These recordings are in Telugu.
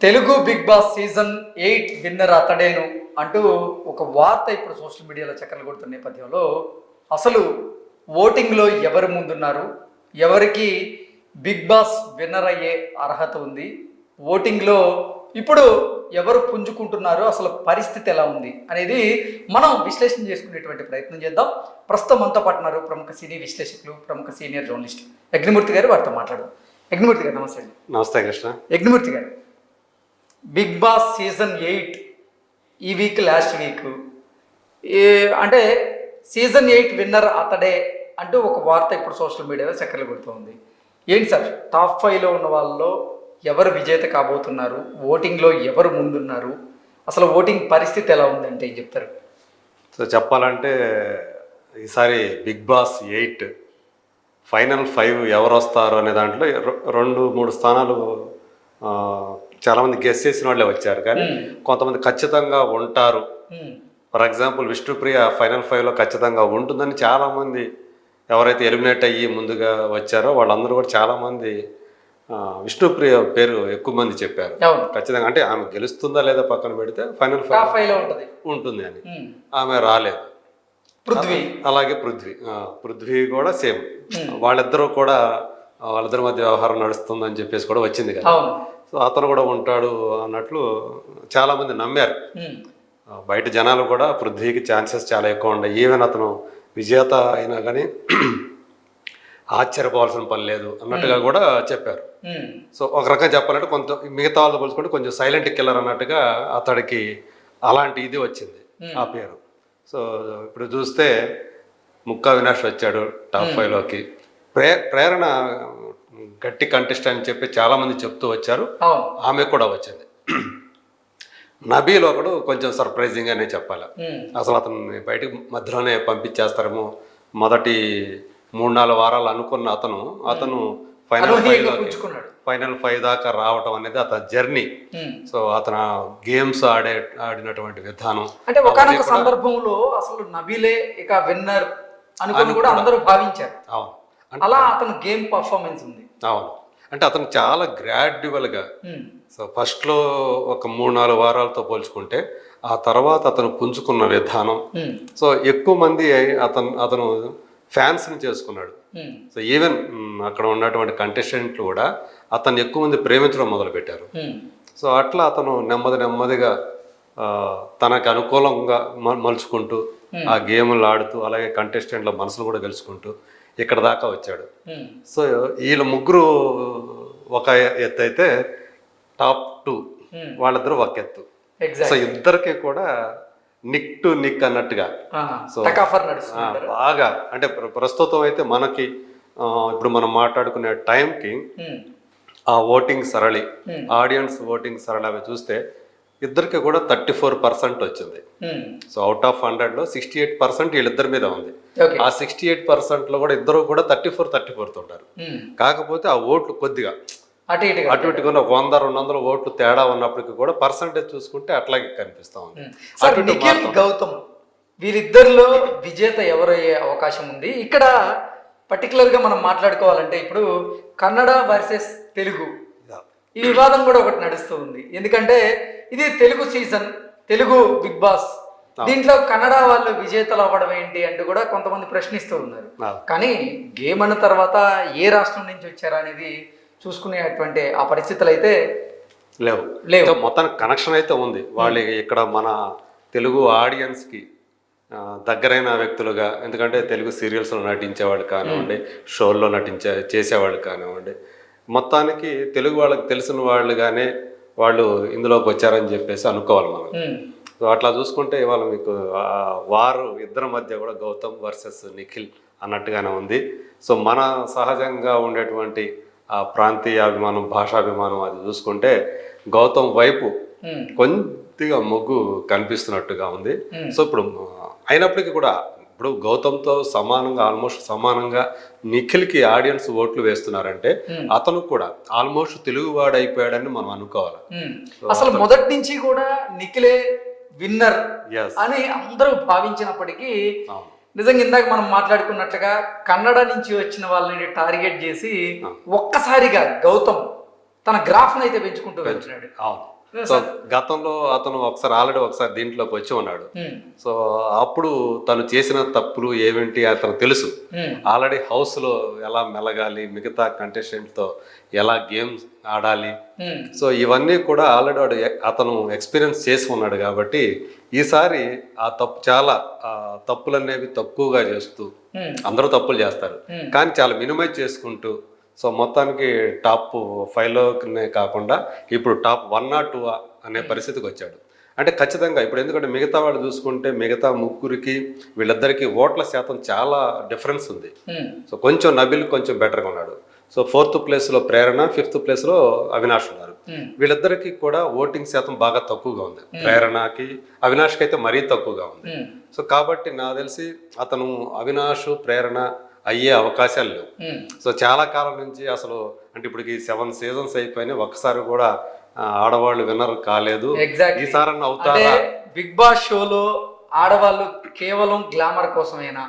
Telugu Bigg Boss season 8 winner అతడేను అంటూ ఒక వార్త ఇప్పుడు సోషల్ మీడియాలో చక్కర్లు కొడుతున్న నేపథ్యంలో అసలు ఓటింగ్లో ఎవరు ముందున్నారు, ఎవరికి బిగ్ బాస్ విన్నర్ అయ్యే అర్హత ఉంది, ఓటింగ్లో ఇప్పుడు ఎవరు పుంజుకుంటున్నారు, అసలు పరిస్థితి ఎలా ఉంది అనేది మనం విశ్లేషణ చేసుకునేటువంటి ప్రయత్నం చేద్దాం. ప్రస్తుతం మనతో పాటున్నారు ప్రముఖ సినీ విశ్లేషకులు, ప్రముఖ సీనియర్ జర్నలిస్ట్ యజ్ఞమూర్తి గారు. వారితో మాట్లాడదాం. యజ్ఞమూర్తి గారు నమస్తే అండి. నమస్తే కృష్ణ. యజ్ఞమూర్తి గారు, బిగ్ బాస్ సీజన్ 8 ఈ వీక్ లాస్ట్ వీక్ అంటే సీజన్ 8 విన్నర్ అతడే అంటూ ఒక వార్త ఇప్పుడు సోషల్ మీడియాలో చక్కర్లు కొడుతుంది. ఏంటి సార్, టాప్ 5లో ఉన్న వాళ్ళలో ఎవరు విజేత కాబోతున్నారు, ఓటింగ్లో ఎవరు ముందున్నారు, అసలు ఓటింగ్ పరిస్థితి ఎలా ఉందంటే ఏం చెప్తారు? సో చెప్పాలంటే ఈసారి బిగ్ బాస్ 8 ఫైనల్ 5 ఎవరు వస్తారు అనే దాంట్లో 2-3 స్థానాలు చాలామంది గెస్ చేసిన వాళ్ళే వచ్చారు, కానీ కొంతమంది ఖచ్చితంగా ఉంటారు. ఫర్ ఎగ్జాంపుల్ విష్ణుప్రియ ఫైనల్ 5లో ఖచ్చితంగా ఉంటుందని చాలామంది ఎవరైతే ఎలిమినేట్ అయ్యి ముందుగా వచ్చారో వాళ్ళందరూ కూడా చాలామంది విష్ణుప్రియ పేరు ఎక్కువ మంది చెప్పారు ఖచ్చితంగా. అంటే ఆమె గెలుస్తుందా లేదా పక్కన పెడితే ఫైనల్ 5లో ఉంటుంది అని. ఆమె రాలేదు. అలాగే పృథ్వీ కూడా సేమ్. వాళ్ళిద్దరూ కూడా వాళ్ళిద్దరి మధ్య వ్యవహారం నడుస్తుందని చెప్పేసి కూడా వచ్చింది కదా. సో అతను కూడా ఉంటాడు అన్నట్లు చాలా మంది నమ్మారు. బయట జనాలు కూడా పృథ్వీకి ఛాన్సెస్ చాలా ఎక్కువ ఉన్నాయి. ఈవెన్ అతను విజేత అయినా కానీ ఆశ్చర్యపోవాల్సిన పని లేదు అన్నట్టుగా కూడా చెప్పారు. సో ఒక రకంగా చెప్పాలంటే కొంత మిగతా వాళ్ళు పోల్చుకుంటే కొంచెం సైలెంట్ కిల్లర్ అన్నట్టుగా అతడికి అలాంటి ఇది వచ్చింది ఆ పేరు. సో ఇప్పుడు చూస్తే ముక్కా వినాష్ వచ్చాడు టాప్ 5లోకి. ప్రేరణ గట్టి కంటెస్ట్ అని చెప్పి చాలా మంది చెప్తూ వచ్చారు, ఆమె కూడా వచ్చింది. నబీల్ ఒకడు కొంచెం సర్ప్రైజింగ్ అనే చెప్పాలి. అసలు అతను బయటకు మధ్యలోనే పంపించేస్తారేమో, మొదటి 3-4 వారాలు అనుకున్న అతను ఫైనల్ 5 దాకా రావటం అనేది అతని జర్నీ. సో అతను గేమ్స్ ఆడినటువంటి విధానం అంటే ఒకనొక సందర్భంలో అసలు నబీలే ఇక విన్నర్ అనుకుని కూడా అందరూ భావించారు. అవును, అలా అతను గేమ్ పర్ఫార్మెన్స్ ఉంది. అవును, అంటే అతను చాలా గ్రాడ్యువల్గా, సో ఫస్ట్లో ఒక 3-4 వారాలతో పోల్చుకుంటే ఆ తర్వాత అతను పుంజుకున్న విధానం. సో ఎక్కువ మంది అతను ఫ్యాన్స్ని చేసుకున్నాడు. సో ఈవెన్ అక్కడ ఉన్నటువంటి కంటెస్టెంట్లు కూడా అతన్ని ఎక్కువ మంది ప్రేమించడం మొదలుపెట్టారు. సో అట్లా అతను నెమ్మదిగా తనకు అనుకూలంగా మలుచుకుంటూ ఆ గేములు ఆడుతూ అలాగే కంటెస్టెంట్ల మనసులు కూడా గెలుచుకుంటూ ఇక్కడ దాకా వచ్చాడు. సో వీళ్ళ ముగ్గురు ఒక ఎత్తు అయితే టాప్ 2 వాళ్ళిద్దరూ ఒక ఎత్తు. సో ఇద్దరికి కూడా నిక్ టు నిక్ అన్నట్టుగా. సో బాగా అంటే ప్రస్తుతం అయితే మనకి ఇప్పుడు మనం మాట్లాడుకునే టైంకి ఆ ఓటింగ్ సరళి, ఆడియన్స్ ఓటింగ్ సరళి అవి చూస్తే ఇద్దరికి కూడా 34% వచ్చింది. సో అవుట్ ఆఫ్ 100లో 68% వీళ్ళిద్దరి మీద ఉంది. ఆ 68%లో కూడా ఇద్దరు కూడా 34 ఉంటారు. కాకపోతే ఆ ఓట్లు కొద్దిగా అటు ఇటుగా 100-200 ఓట్లు తేడా ఉన్నప్పటికీ కూడా పర్సంటేజ్ చూసుకుంటే అట్లాగే కనిపిస్తా ఉంది. నిఖిల్, గౌతమ్ వీళ్ళిద్దరిలో విజేత ఎవరయ్యే అవకాశం ఉంది? ఇక్కడ పర్టికులర్గా మనం మాట్లాడుకోవాలంటే ఇప్పుడు కన్నడ వర్సెస్ తెలుగు ఈ వివాదం కూడా ఒకటి నడుస్తూ ఉంది. ఎందుకంటే ఇది Telugu season, Telugu Bigg Boss, దీంట్లో కన్నడ వాళ్ళు విజేతలు అవ్వడం ఏంటి అంటూ కూడా కొంతమంది ప్రశ్నిస్తూ ఉన్నారు. కానీ గేమ్ అన్న తర్వాత ఏ రాష్ట్రం నుంచి వచ్చారా అనేది చూసుకునేటువంటి ఆ పరిస్థితులు అయితే లేవు. మొత్తానికి కనెక్షన్ అయితే ఉంది. వాళ్ళు ఇక్కడ మన తెలుగు ఆడియన్స్కి దగ్గరైన వ్యక్తులుగా, ఎందుకంటే తెలుగు సీరియల్స్లో నటించేవాళ్ళు కానివ్వండి, షోల్లో చేసేవాళ్ళు కానివ్వండి, మొత్తానికి తెలుగు వాళ్ళకి తెలిసిన వాళ్ళుగానే వాళ్ళు ఇందులోకి వచ్చారని చెప్పేసి అనుకోవాలి మనం. సో అట్లా చూసుకుంటే ఇవాళ మీకు వారు ఇద్దరి మధ్య కూడా గౌతమ్ వర్సెస్ నిఖిల్ అన్నట్టుగానే ఉంది. సో మన సహజంగా ఉండేటువంటి ఆ ప్రాంతీయ అభిమానం, భాషాభిమానం అది చూసుకుంటే గౌతమ్ వైపు కొద్దిగా మొగ్గు కనిపిస్తున్నట్టుగా ఉంది. సో ఇప్పుడు అయినప్పటికీ కూడా ఇప్పుడు గౌతమ్తో ఆల్మోస్ట్ సమానంగా నిఖిల్కి ఆడియన్స్ ఓట్లు వేస్తున్నారంటే అతను కూడా ఆల్మోస్ట్ తెలుగువాడు అయిపోయాడని మనం అనుకోవాలి. అసలు మొదటి నుంచి కూడా నిఖిలే విన్నర్ అని అందరూ భావించినప్పటికీ నిజంగా ఇందాక మనం మాట్లాడుకున్నట్లుగా కన్నడ నుంచి వచ్చిన వాళ్ళని టార్గెట్ చేసి ఒక్కసారిగా గౌతమ్ తన గ్రాఫ్ను అయితే పెంచుకుంటూ వెళ్తున్నాడు. అవును. సో గతంలో అతను ఆల్రెడీ ఒకసారి దీంట్లోకి వచ్చి ఉన్నాడు. సో అప్పుడు తను చేసిన తప్పులు ఏమిటి అతను తెలుసు. ఆల్రెడీ హౌస్ లో ఎలా మెలగాలి, మిగతా కంటెస్టెంట్ తో ఎలా గేమ్స్ ఆడాలి, సో ఇవన్నీ కూడా ఆల్రెడీ అతను ఎక్స్పీరియన్స్ చేసి ఉన్నాడు. కాబట్టి ఈసారి ఆ తప్పు చాలా తప్పులు అనేవి తక్కువగా చేస్తూ, అందరూ తప్పులు చేస్తారు కానీ చాలా మినిమైజ్ చేసుకుంటూ, సో మొత్తానికి టాప్ 5లోనే కాకుండా ఇప్పుడు టాప్ 1 or 2 అనే పరిస్థితికి వచ్చాడు. అంటే ఖచ్చితంగా ఇప్పుడు ఎందుకంటే మిగతా వాళ్ళు చూసుకుంటే మిగతా ముగ్గురికి వీళ్ళిద్దరికి ఓట్ల శాతం చాలా డిఫరెన్స్ ఉంది. సో కొంచెం నబిల్ కొంచెం బెటర్గా ఉన్నాడు. సో 4th ప్లేస్లో ప్రేరణ, 5th ప్లేస్లో అవినాష్ ఉన్నారు. వీళ్ళిద్దరికి కూడా ఓటింగ్ శాతం బాగా తక్కువగా ఉంది. ప్రేరణకి, అవినాష్కి అయితే మరీ తక్కువగా ఉంది. సో కాబట్టి నాకు తెలిసి అతను అవినాష్, ప్రేరణ అయ్యే అవకాశాలు లేవు. సో చాలా కాలం నుంచి అసలు అంటే ఇప్పటికి 7 seasons అయిపోయినాయి, ఒక్కసారి కూడా ఆడవాళ్ళు విన్నర్ కాలేదు. ఈసారన్నా అవుతారా? బిగ్ బాస్ షోలో ఆడవాళ్ళు కేవలం గ్లామర్ కోసమేనా?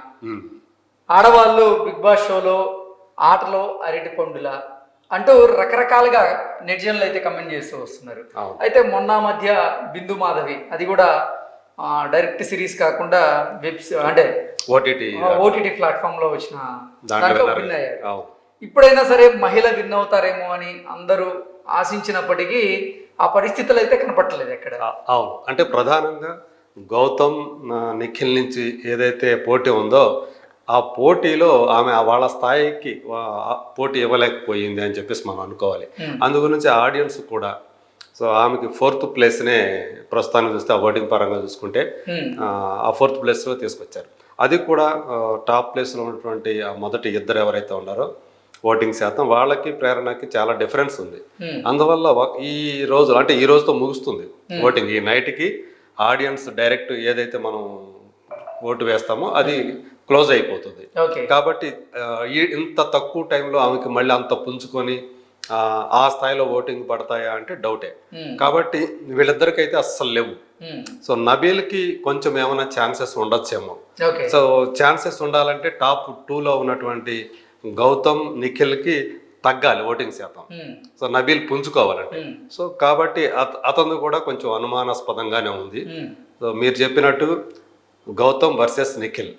ఆడవాళ్ళు బిగ్ బాస్ షోలో ఆటలో అరటి పండుల అంటూ రకరకాలుగా నెటిజన్లు అయితే కమెంట్ చేస్తూ వస్తున్నారు. అయితే మొన్న మధ్య బిందు మాధవి, అది కూడా డైరెక్ట్ సిరీస్ కాకుండా అంటే ఓటీటీ ప్లాట్ఫామ్ లో వచ్చిన దాంట్లో విన్ అయ్యారు. ఇప్పుడైనా సరే మహిళ విన్ అవుతారేమో అని అందరూ ఆశించినప్పటికీ ఆ పరిస్థితులు అయితే కనపట్టలేదు ఎక్కడ. అవును, అంటే ప్రధానంగా గౌతమ్, నిఖిల్ నుంచి ఏదైతే పోటీ ఉందో ఆ పోటీలో ఆమె వాళ్ళ స్థాయికి పోటీ ఇవ్వలేకపోయింది అని చెప్పేసి మనం అనుకోవాలి. అందు గురించి ఆడియన్స్ కూడా సో ఆమెకి 4th ప్లేస్నే ప్రస్తుతానికి చూస్తే ఆ ఓటింగ్ పరంగా చూసుకుంటే ఆ 4th ప్లేస్లో తీసుకొచ్చారు. అది కూడా టాప్ ప్లేస్లో ఉన్నటువంటి ఆ మొదటి ఇద్దరు ఎవరైతే ఉన్నారో ఓటింగ్ శాతం వాళ్ళకి ప్రేరణకి చాలా డిఫరెన్స్ ఉంది. అందువల్ల ఈ రోజు అంటే ఈ రోజుతో ముగుస్తుంది ఓటింగ్. ఈ నైట్కి ఆడియన్స్ డైరెక్ట్ ఏదైతే మనం ఓటు వేస్తామో అది క్లోజ్ అయిపోతుంది. కాబట్టి ఇంత తక్కువ టైంలో ఆమెకి మళ్ళీ అంత పుంజుకొని ఆ స్థాయిలో ఓటింగ్ పడతాయా అంటే డౌటే. కాబట్టి వీళ్ళిద్దరికైతే అస్సలు లేవు. సో నబీల్కి కొంచెం ఏమైనా ఛాన్సెస్ ఉండొచ్చేమో. సో ఛాన్సెస్ ఉండాలంటే టాప్ 2లో ఉన్నటువంటి గౌతమ్, నిఖిల్కి తగ్గాలి ఓటింగ్ శాతం. సో నబీల్ పుంజుకోవాలంటే. సో కాబట్టి అతను కూడా కొంచెం అనుమానాస్పదంగానే ఉంది. సో మీరు చెప్పినట్టు గౌతమ్ వర్సెస్ నిఖిల్,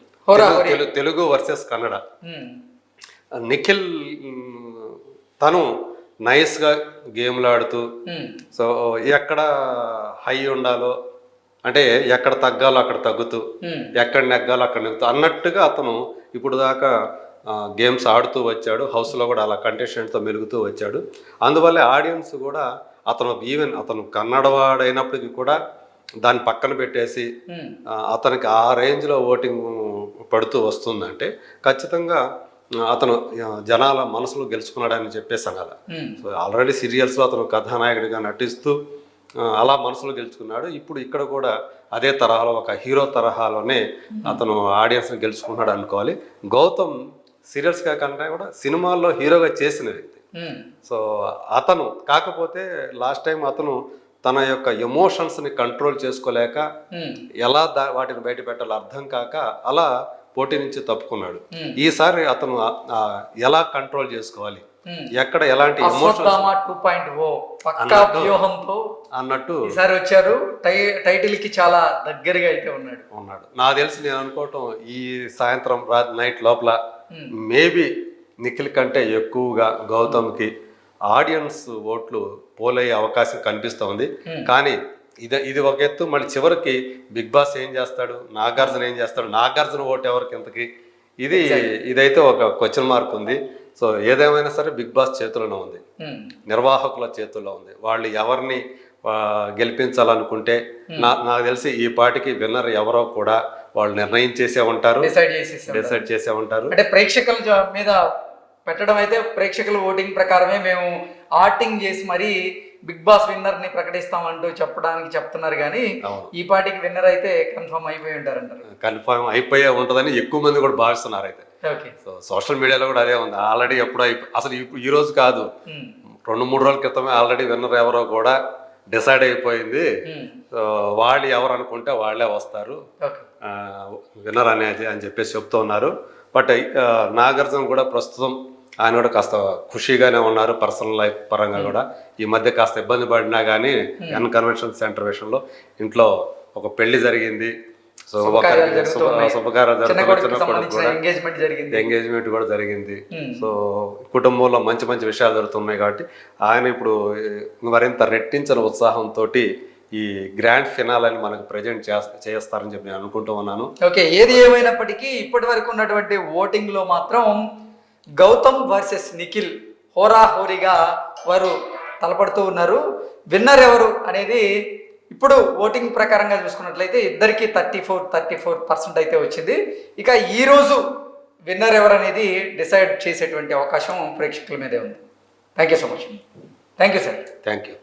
తెలుగు వర్సెస్ కన్నడ. నిఖిల్ తను నైస్గా గేమ్లు ఆడుతూ, సో ఎక్కడ హై ఉండాలో అంటే ఎక్కడ తగ్గాలో అక్కడ తగ్గుతూ, ఎక్కడ నెగ్గాలో అక్కడ నెగ్గుతూ అన్నట్టుగా అతను ఇప్పుడు దాకా గేమ్స్ ఆడుతూ వచ్చాడు. హౌస్లో కూడా అలా కంటెస్టెంట్తో మెలుగుతూ వచ్చాడు. అందువల్లే ఆడియన్స్ కూడా అతను కన్నడవాడైనప్పటికీ కూడా దాన్ని పక్కన పెట్టేసి అతనికి ఆ రేంజ్లో ఓటింగ్ పడుతూ వస్తుందంటే ఖచ్చితంగా అతను జనాల మనసులో గెలుచుకున్నాడని చెప్పేసి అనాలి. సో ఆల్రెడీ సీరియల్స్లో అతను కథానాయకుడిగా నటిస్తూ అలా మనసులో గెలుచుకున్నాడు. ఇప్పుడు ఇక్కడ కూడా అదే తరహాలో ఒక హీరో తరహాలోనే అతను ఆడియన్స్ని గెలుచుకున్నాడు అనుకోవాలి. గౌతమ్ సీరియల్స్ కాకుండా కూడా సినిమాల్లో హీరోగా చేసిన వ్యక్తి. సో అతను కాకపోతే లాస్ట్ టైం అతను తన యొక్క ఎమోషన్స్ని కంట్రోల్ చేసుకోలేక ఎలా వాటిని బయట పెట్టాలో అర్థం కాక అలా పోటీ నుంచి తప్పుకున్నాడు. ఈసారి అతను ఎలా కంట్రోల్ చేసుకోవాలి, ఎక్కడ ఎలాంటి అన్నట్టు ఈసారి వచ్చారు. టైటిల్ కి చాలా దగ్గరగా అయితే ఉన్నాడు. నాకు తెలిసి నేను అనుకోవటం ఈ సాయంత్రం నైట్ లోపల మేబీ నిఖిల్ కంటే ఎక్కువగా గౌతమ్కి ఆడియన్స్ ఓట్లు పోలయ్యే అవకాశం కనిపిస్తోంది. కానీ ఇది ఒక ఎత్తు. మళ్ళీ చివరికి బిగ్ బాస్ ఏం చేస్తాడు, నాగార్జున ఏం చేస్తాడు, నాగార్జున ఓటు ఎవరికి ఇంతకి, ఇదైతే ఒక క్వశ్చన్ మార్క్ ఉంది. సో ఏదేమైనా సరే బిగ్ బాస్ చేతుల్లోనే ఉంది, నిర్వాహకుల చేతుల్లో ఉంది. వాళ్ళు ఎవరిని గెలిపించాలనుకుంటే నాకు తెలిసి ఈ పార్టీకి విన్నర్ ఎవరో కూడా వాళ్ళు నిర్ణయం చేసే ఉంటారు, డిసైడ్ చేసే ఉంటారు. అంటే ప్రేక్షకుల మీద పెట్టడం అయితే ప్రేక్షకుల ఓటింగ్ ప్రకారమే మేము ఆర్టింగ్ చేసి మరీ బిగ్ బాస్ విన్నర్ ని ప్రకటిస్తామంటూ చెప్పడానికి చెప్తున్నారు. కానీ ఈ పార్టీకి విన్నర్ అయితే కన్ఫర్మ్ అయిపోయి ఉంటారంటారు. కన్ఫర్మ్ అయిపోయే ఉంటుందని ఎక్కువ మంది కూడా భావిస్తున్నారు. అయితే సో సోషల్ మీడియాలో కూడా అదే ఉంది. ఆల్రెడీ ఎప్పుడో అసలు ఈ రోజు కాదు, 2-3 రోజుల క్రితమే ఆల్రెడీ విన్నర్ ఎవరో కూడా డిసైడ్ అయిపోయింది. సో వాళ్ళు ఎవరు అనుకుంటే వాళ్ళే వస్తారు విన్నర్ అనేది అని చెప్పేసి చెప్తూ ఉన్నారు. బట్ నాగార్జున కూడా ప్రస్తుతం ఆయన కూడా కాస్త ఖుషీగానే ఉన్నారు పర్సనల్ లైఫ్ పరంగా కూడా. ఈ మధ్య కాస్త ఇబ్బంది పడినా కానీ కన్వెన్షన్ సెంటర్ విషయంలో ఇంట్లో ఒక పెళ్లి జరిగింది. సో ఒకరికి శుభకార్యాలు జరుగుతున్నప్పుడు కూడా ఎంగేజ్మెంట్ కూడా జరిగింది. సో కుటుంబంలో మంచి మంచి విషయాలు జరుగుతున్నాయి కాబట్టి ఆయన ఇప్పుడు మరింత రెట్టించిన ఉత్సాహంతో ఈ గ్రాండ్ ఫినాలని మనకు ప్రజెంట్ చేస్తారని చెప్పి నేను అనుకుంటూ ఉన్నాను. ఓకే, ఏది ఏమైనప్పటికీ ఇప్పటి వరకు ఉన్నటువంటి ఓటింగ్ లో మాత్రం గౌతమ్ వర్సెస్ నిఖిల్ హోరాహోరీగా వారు తలపడుతూ ఉన్నారు. విన్నర్ ఎవరు అనేది ఇప్పుడు ఓటింగ్ ప్రకారంగా చూసుకున్నట్లయితే ఇద్దరికి 34% అయితే వచ్చింది. ఇక ఈ రోజు విన్నర్ ఎవరు అనేది డిసైడ్ చేసేటువంటి అవకాశం ప్రేక్షకుల మీదే ఉంది. Thank you so much. Thank you sir. Thank you.